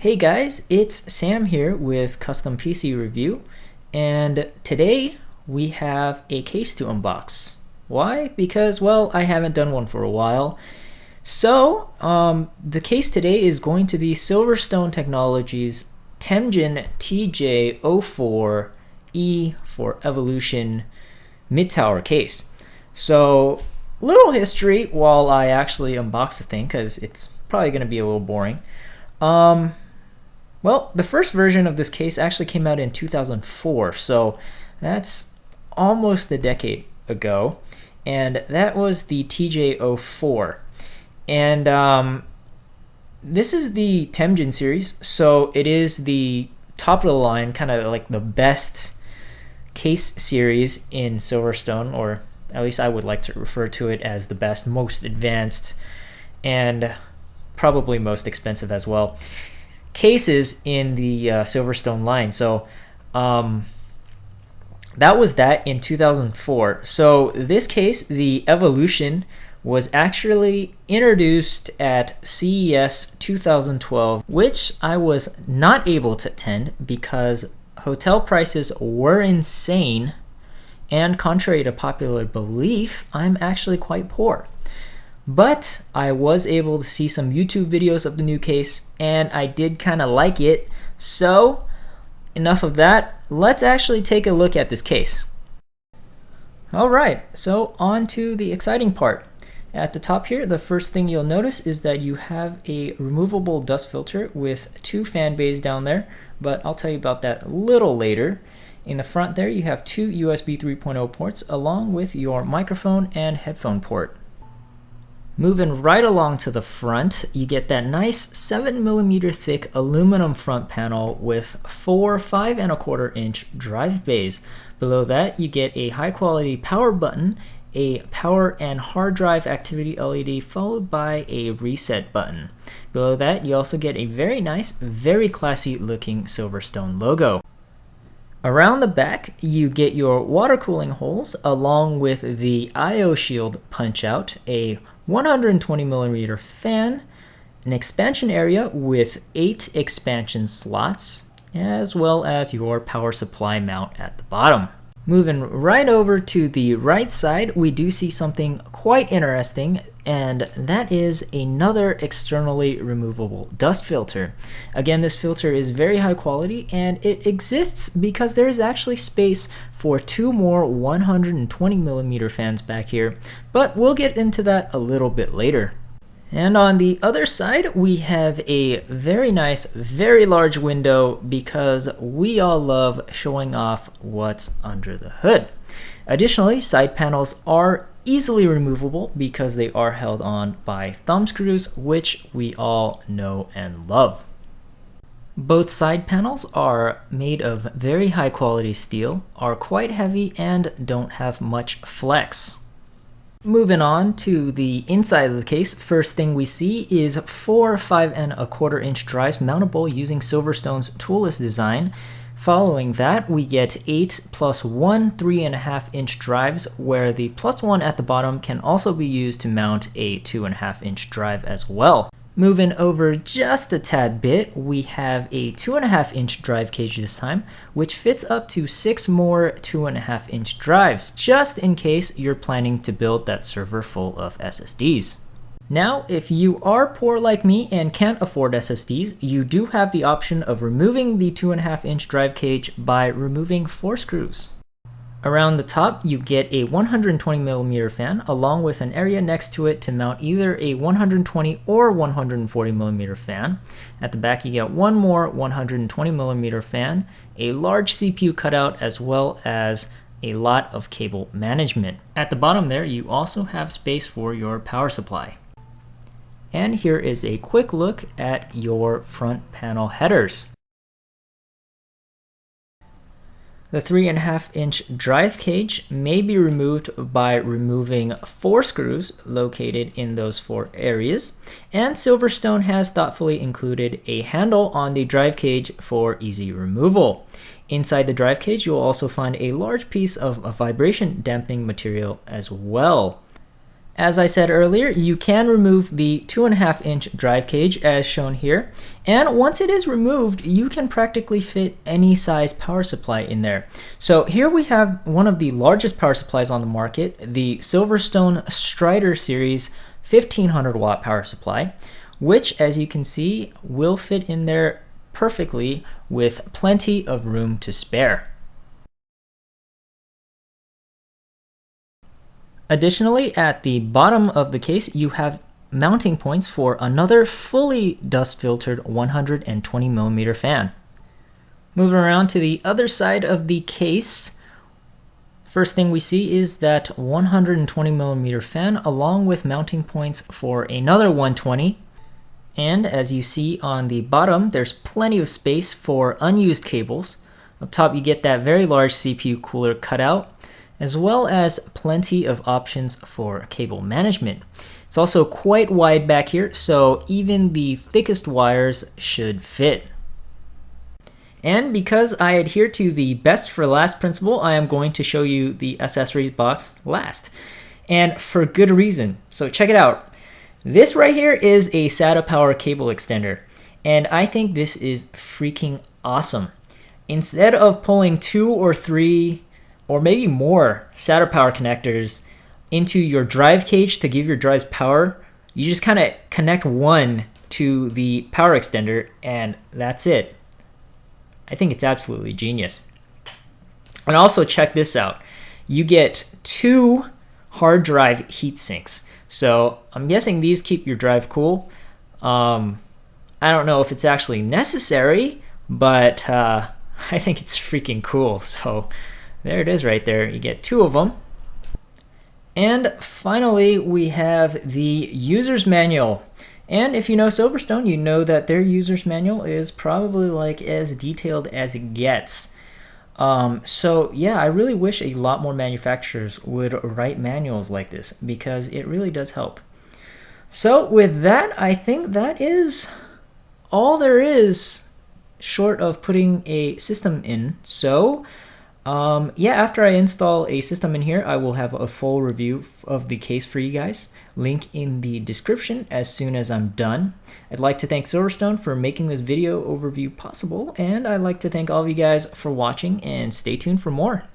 Hey guys, it's Sam here with Custom PC Review, and today we have a case to unbox. Why? Because, well, I haven't done one for a while. So, the case today is going to be Silverstone Technologies Temjin TJ04-E for Evolution mid-tower case. So, little history while I actually unbox the thing, because it's probably going to be a little boring. Well, the first version of this case actually came out in 2004, so that's almost a decade ago, and that was the TJ04. And this is the Temjin series, so it is the top of the line, kind of like the best case series in Silverstone, or at least I would like to refer to it as the best, most advanced, and probably most expensive as well cases in the Silverstone line. So that was that in 2004. So this case, the Evolution, was actually introduced at CES 2012, which I was not able to attend because hotel prices were insane, and contrary to popular belief, I'm actually quite poor. But I was able to see some YouTube videos of the new case, and I did kind of like it. So enough of that, let's actually take a look at this case. Alright, so on to the exciting part. At the top here, the first thing you'll notice is that you have a removable dust filter with two fan bays down there, but I'll tell you about that a little later. In the front there, you have two USB 3.0 ports along with your microphone and headphone port. Moving right along to the front, you get that nice 7mm thick aluminum front panel with four 5¼ drive bays. Below that, you get a high quality power button, a power and hard drive activity LED, followed by a reset button. Below that, you also get a very nice, very classy looking Silverstone logo. Around the back, you get your water cooling holes along with the IO shield punch out, a 120mm fan, an expansion area with 8 expansion slots, as well as your power supply mount at the bottom. Moving right over to the right side, we do see something quite interesting, and that is another externally removable dust filter. Again, this filter is very high quality, and it exists because there is actually space for two more 120mm fans back here, but we'll get into that a little bit later. And on the other side, we have a very nice, very large window because we all love showing off what's under the hood. Additionally, side panels are easily removable because they are held on by thumb screws, which we all know and love. Both side panels are made of very high quality steel, are quite heavy, and don't have much flex. Moving on to the inside of the case, first thing we see is four 5¼ drives mountable using Silverstone's toolless design. Following that, we get 8 plus 1 3.5" drives, where the plus 1 at the bottom can also be used to mount a 2.5" drive as well. Moving over just a tad bit, we have a 2.5" drive cage this time, which fits up to 6 more 2.5" drives, just in case you're planning to build that server full of SSDs. Now, if you are poor like me and can't afford SSDs, you do have the option of removing the 2.5" drive cage by removing 4 screws. Around the top, you get a 120mm fan along with an area next to it to mount either a 120 or 140mm fan. At the back, you get one more 120mm fan, a large CPU cutout, as well as a lot of cable management. At the bottom there, you also have space for your power supply. And here is a quick look at your front panel headers. The 3.5" drive cage may be removed by removing 4 screws located in those 4 areas, and Silverstone has thoughtfully included a handle on the drive cage for easy removal. Inside the drive cage, you'll also find a large piece of vibration dampening material as well. As I said earlier, you can remove the 2.5-inch drive cage as shown here, and once it is removed, you can practically fit any size power supply in there. So here we have one of the largest power supplies on the market, the Silverstone Strider Series 1500 watt power supply, which as you can see will fit in there perfectly with plenty of room to spare. Additionally, at the bottom of the case, you have mounting points for another fully dust filtered 120mm fan. Moving around to the other side of the case, first thing we see is that 120mm fan along with mounting points for another 120. And as you see on the bottom, there's plenty of space for unused cables. Up top, you get that very large CPU cooler cutout, as well as plenty of options for cable management. It's also quite wide back here, so even the thickest wires should fit. And because I adhere to the best for last principle, I am going to show you the accessories box last. And for good reason, so check it out. This right here is a SATA power cable extender, and I think this is freaking awesome. Instead of pulling 2 or 3 or maybe more SATA power connectors into your drive cage to give your drives power, you just kind of connect one to the power extender and that's it. I think it's absolutely genius. And also check this out. You get 2 hard drive heat sinks. So I'm guessing these keep your drive cool. I don't know if it's actually necessary, but I think it's freaking cool. So there it is right there. You get 2 of them. And finally, we have the user's manual. And if you know Silverstone, you know that their user's manual is probably like as detailed as it gets. So yeah, I really wish a lot more manufacturers would write manuals like this because it really does help. So with that, I think that is all there is short of putting a system in. So yeah, after I install a system in here, I will have a full review of the case for you guys. Link in the description as soon as I'm done. I'd like to thank Silverstone for making this video overview possible, and I'd like to thank all of you guys for watching, and stay tuned for more.